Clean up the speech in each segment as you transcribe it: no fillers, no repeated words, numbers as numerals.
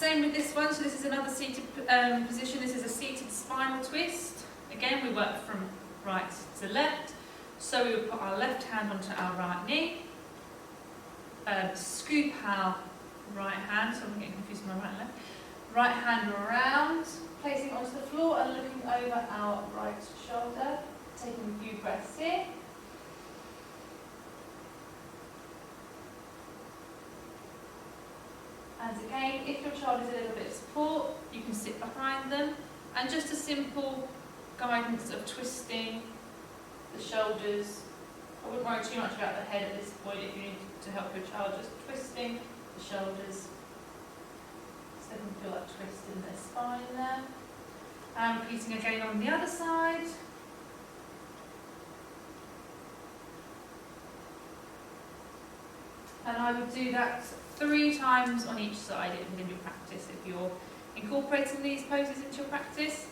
Same with this one, so this is another seated position. This is a seated spinal twist. Again, we work from right to left. So we would put our left hand onto our right knee, scoop our right hand, so I'm getting confused with my right and left. Right hand around, placing it onto the floor and looking over our right shoulder, taking a few breaths here. And again, if your child is a little bit of support, you can sit behind them. And just a simple guidance of twisting the shoulders. I wouldn't worry too much about the head at this point if you need to help your child, just twisting the shoulders. So they can feel like twisting their spine there. And repeating again on the other side. And I would do that 3 times on each side within your practice if you're incorporating these poses into your practice.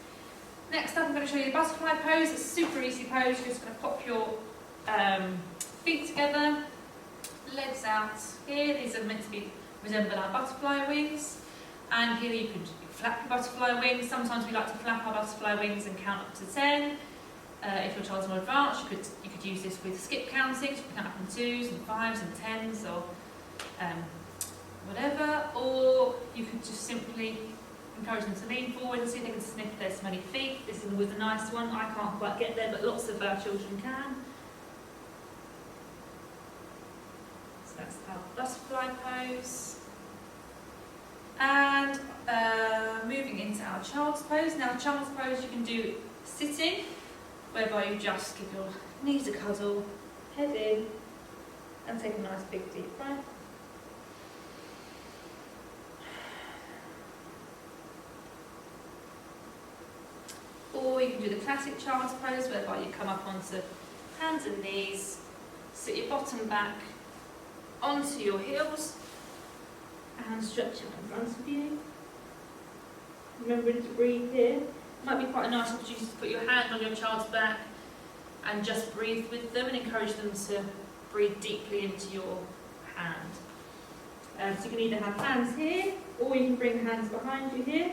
Next up, I'm going to show you the butterfly pose. It's a super easy pose. You're just going to pop your feet together, legs out here. These are meant to resemble our butterfly wings. And here you could flap your butterfly wings. Sometimes we like to flap our butterfly wings and count up to 10. If your child's more advanced, you could use this with skip counting. So you can count up in 2s and 5s and 10s or whatever. Or you could just simply encourage them to lean forward and see if they can sniff their smelly feet. This is always a nice one. I can't quite get there, but lots of our children can. So that's our butterfly pose. And moving into our child's pose. Now, child's pose you can do sitting, whereby you just give your knees a cuddle, head in, and take a nice big deep breath. Or you can do the classic child's pose, whereby you come up onto hands and knees, sit your bottom back onto your heels, and stretch out in front of you. Remembering to breathe here. Might be quite a nice opportunity to put your hand on your child's back and just breathe with them and encourage them to breathe deeply into your hand. So you can either have hands here, or you can bring hands behind you here.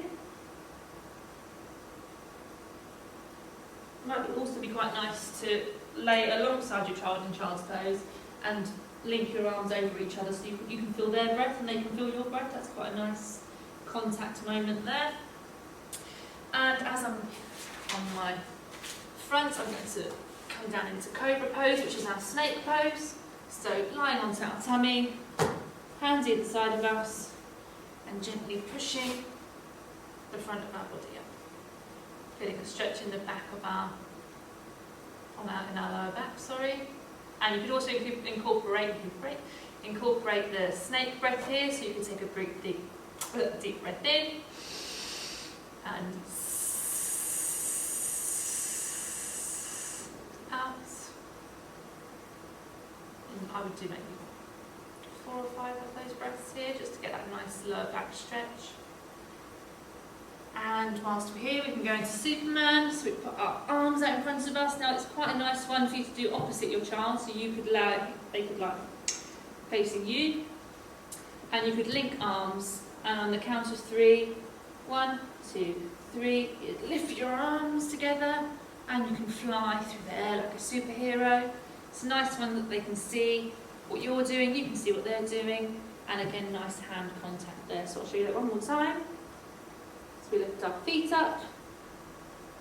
Might also be quite nice to lay alongside your child in child's pose and link your arms over each other so you can feel their breath and they can feel your breath. That's quite a nice contact moment there. And as I'm on my front, I'm going to come down into cobra pose, which is our snake pose. So lying onto our tummy, hands either side of us, and gently pushing the front of our body up. Feeling a stretch in the back of our lower back, And you could also incorporate the snake breath here, so you can take a deep breath in and out. And I would do maybe 4 or 5 of those breaths here, just to get that nice lower back stretch. And whilst we're here, we can go into Superman. So we put our arms out in front of us. Now it's quite a nice one for you to do opposite your child. So you could they could lie facing you, and you could link arms. And on the count of 3, 1, 2, 3, you lift your arms together, and you can fly through the air like a superhero. It's a nice one that they can see what you're doing. You can see what they're doing, and again, nice hand contact there. So I'll show you that one more time. So we lift our feet up,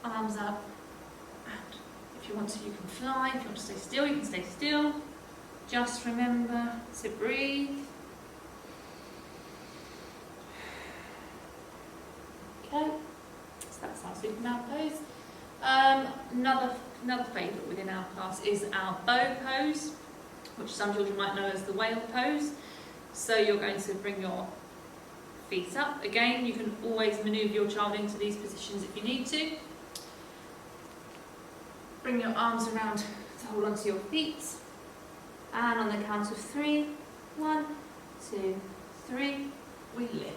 arms up, and if you want to, you can fly. If you want to stay still, you can stay still. Just remember to breathe. Okay, so that's our Superman pose. Another favourite within our class is our bow pose, which some children might know as the whale pose. So you're going to bring your feet up. Again, you can always manoeuvre your child into these positions if you need to. Bring your arms around to hold onto your feet. And on the count of 3, 1, 2, 3, we lift.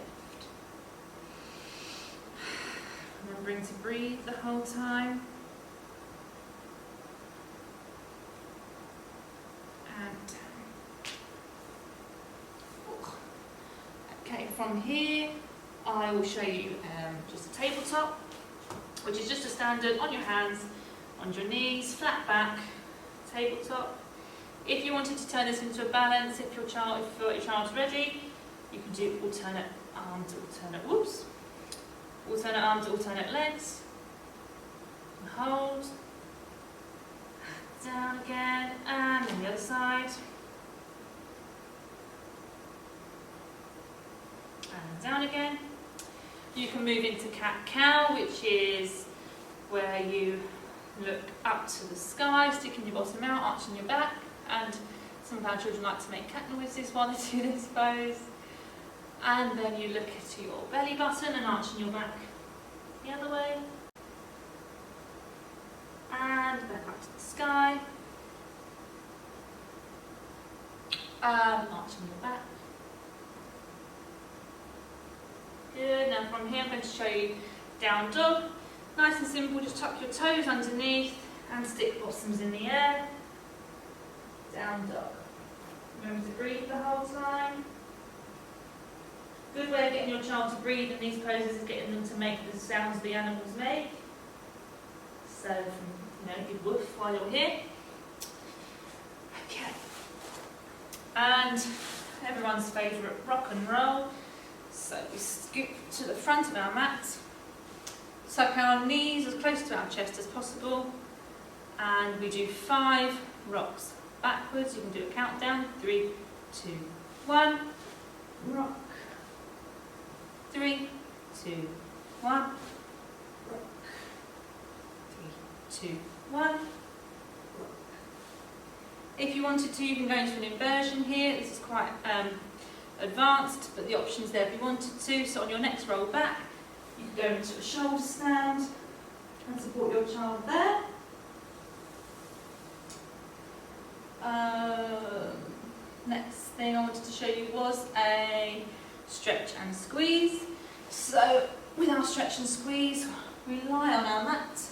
Remembering to breathe the whole time. And okay, from here I will show you just a tabletop, which is just a standard on your hands, on your knees, flat back, tabletop. If you wanted to turn this into a balance, if your child's ready, you can do alternate arms, alternate arms, alternate legs. And hold. Down again, and then the other side. And down again. You can move into cat-cow, which is where you look up to the sky, sticking your bottom out, arching your back, and some of our children like to make cat noises while they do this pose. And then you look to your belly button and arching your back the other way. And back up to the sky. Arching your back. Good, now from here I'm going to show you down dog. Nice and simple, just tuck your toes underneath and stick bottoms in the air. Down dog. Remember to breathe the whole time. Good way of getting your child to breathe in these poses is getting them to make the sounds the animals make. So, good woof while you're here. Okay. And everyone's favourite rock and roll. So we scoop to the front of our mat, tuck our knees as close to our chest as possible, and we do 5 rocks backwards. You can do a countdown, 3, 2, 1, rock, 3, 2, 1, rock, 3, 2, 1, rock. If you wanted to, you can go into an inversion here. This is quite advanced, but the option's there if you wanted to. So on your next roll back, you can go into a shoulder stand and support your child there. Next thing I wanted to show you was a stretch and squeeze. So with our stretch and squeeze, we lie on our mat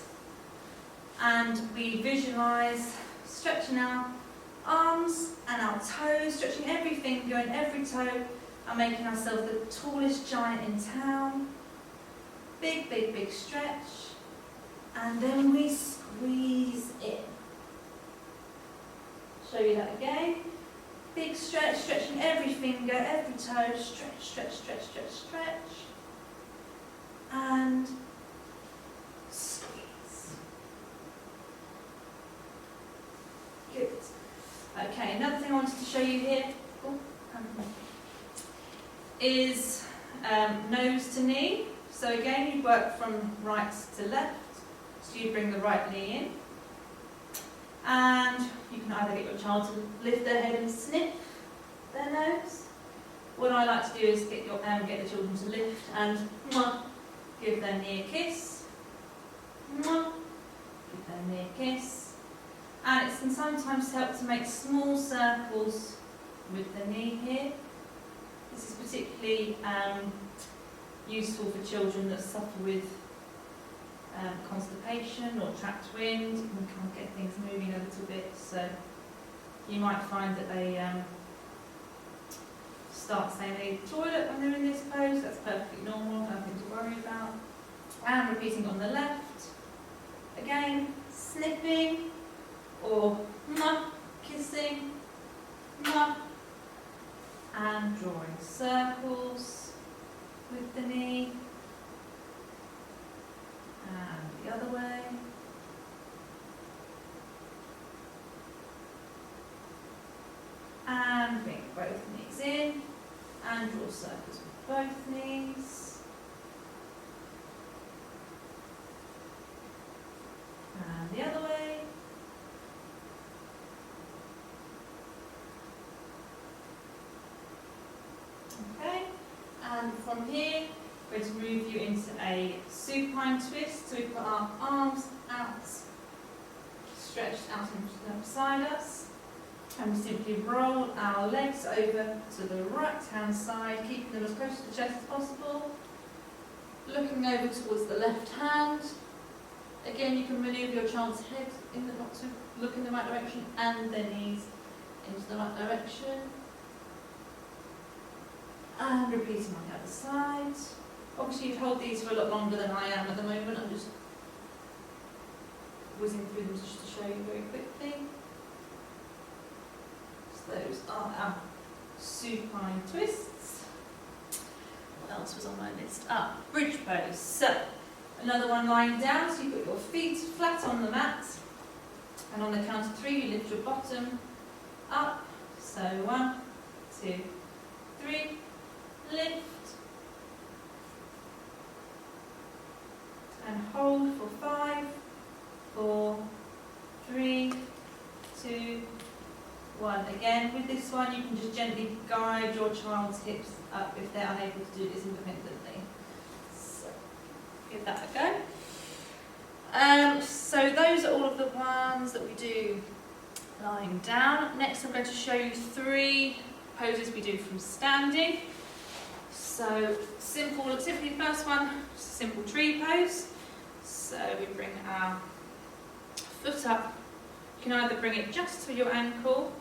and we visualise stretching our arms and our toes, stretching every finger and every toe, and making ourselves the tallest giant in town. Big, big, big stretch. And then we squeeze in. Show you that again. Big stretch, stretching every finger, every toe, stretch, stretch, stretch, stretch, stretch. And squeeze. Good. Okay, another thing I wanted to show you here is nose to knee. So again, you work from right to left. So you bring the right knee in. And you can either get your child to lift their head and sniff their nose. What I like to do is get the children to lift and give their knee a kiss. Give their knee a kiss. And it can sometimes help to make small circles with the knee here. This is particularly useful for children that suffer with constipation or trapped wind. You can kind of get things moving a little bit, so you might find that they start saying they need the toilet when they're in this pose. That's perfectly normal, nothing to worry about. And repeating on the left. Again, sniffing or kissing, and drawing circles with the knee. And the other way. And bring both knees in and draw circles with both knees. And the other way. Okay, and from here we're going to move you into a supine twist. So we put our arms out, stretched out beside us, and we simply roll our legs over to the right hand side, keeping them as close to the chest as possible, looking over towards the left hand. Again, you can manoeuvre your child's head not to look in the right direction, and their knees into the right direction. And repeating on the other side. Obviously you'd hold these for a lot longer than I am at the moment. I'm just whizzing through them just to show you very quickly. So those are our supine twists. What else was on my list? Bridge pose. So, another one lying down, so you put your feet flat on the mat, and on the count of 3 you lift your bottom up. So 1, 2, 3, lift, and hold for 5, 4, 3, 2, 1. Again, with this one you can just gently guide your child's hips up if they're unable to do this independently. So, give that a go. So those are all of the ones that we do lying down. Next I'm going to show you 3 poses we do from standing. So simply the first one, just a simple tree pose. So we bring our foot up. You can either bring it just to your ankle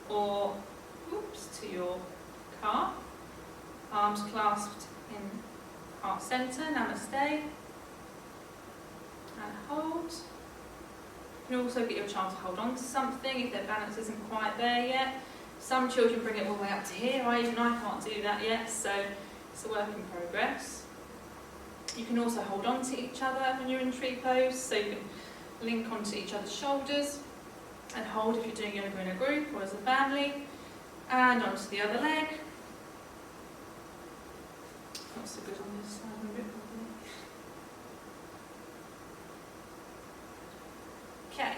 or to your calf. Arms clasped in heart centre, namaste. And hold. You can also get your child to hold on to something if their balance isn't quite there yet. Some children bring it all the way up to here, I can't do that yet, so it's a work in progress. You can also hold on to each other when you're in tree pose, so you can link onto each other's shoulders and hold if you're doing yoga in a group or as a family, and onto the other leg. Not so good on this side, a bit probably. Okay.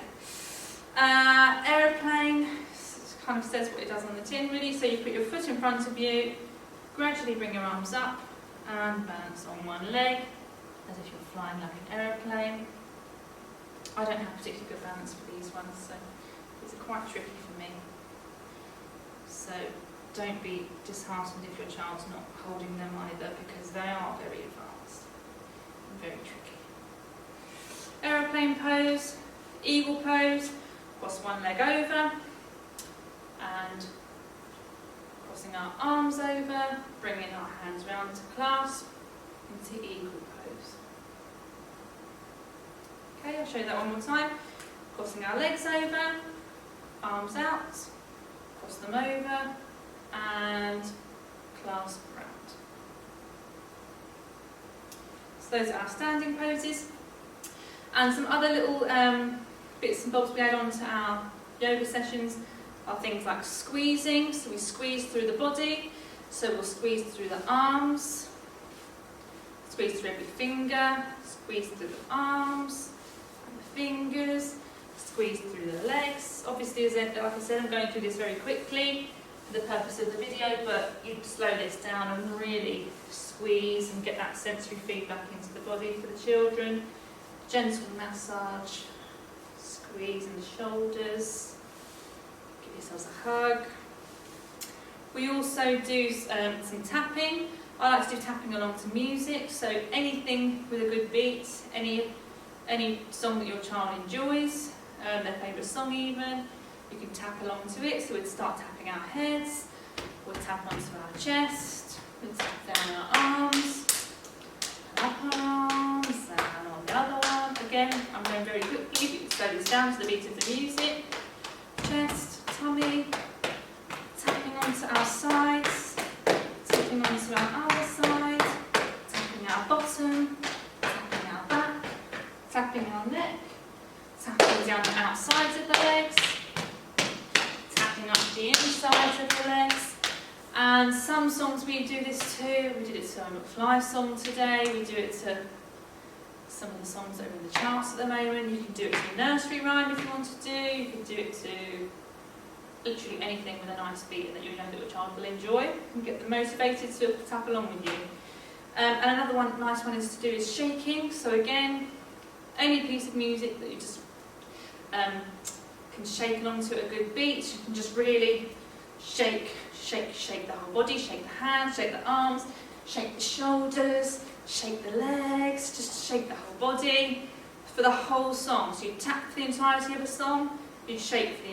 Aeroplane, it kind of says what it does on the tin really, so you put your foot in front of you, gradually bring your arms up and balance on one leg as if you're flying like an aeroplane. I don't have particularly good balance for these ones, so these are quite tricky for me. So don't be disheartened if your child's not holding them either, because they are very advanced and very tricky. Aeroplane pose, eagle pose, cross one leg over and crossing our arms over, bringing our hands round to clasp into eagle pose. Okay, I'll show you that one more time. Crossing our legs over, arms out, cross them over and clasp round. So those are our standing poses. And some other little bits and bobs we add on to our yoga sessions are things like squeezing. So we squeeze through the body. So we'll squeeze through the arms, squeeze through every finger, squeeze through the arms and the fingers, squeeze through the legs. Obviously, like I said, I'm going through this very quickly for the purpose of the video, but you can slow this down and really squeeze and get that sensory feedback into the body for the children. Gentle massage, squeeze in the shoulders, give yourselves a hug. We also do some tapping. I like to do tapping along to music, so anything with a good beat, any song that your child enjoys, their favourite song even, you can tap along to it. So we'd start tapping our heads, we'll tap onto our chest, we'll tap down our arms, up our arms, and on the other one. Again, I'm going very quickly, you can slow this down to the beat of the music. Chest, tummy, tapping onto our sides, tapping onto our other side, tapping our bottom, tapping our back, tapping our neck, tapping down the outsides of the legs, tapping up the insides of the legs. And some songs we do this to. We did it to a McFly song today, we do it to some of the songs that are in the charts at the moment. You can do it to a nursery rhyme if you want to do, you can do it to literally anything with a nice beat and that you know that your child will enjoy and get them motivated to tap along with you. And another one, nice one is to do is shaking. So again, any piece of music that you just can shake along to a good beat, you can just really shake the whole body, shake the hands, shake the arms, shake the shoulders, shake the legs, just shake the whole body for the whole song. So you tap for the entirety of a song, you shake for the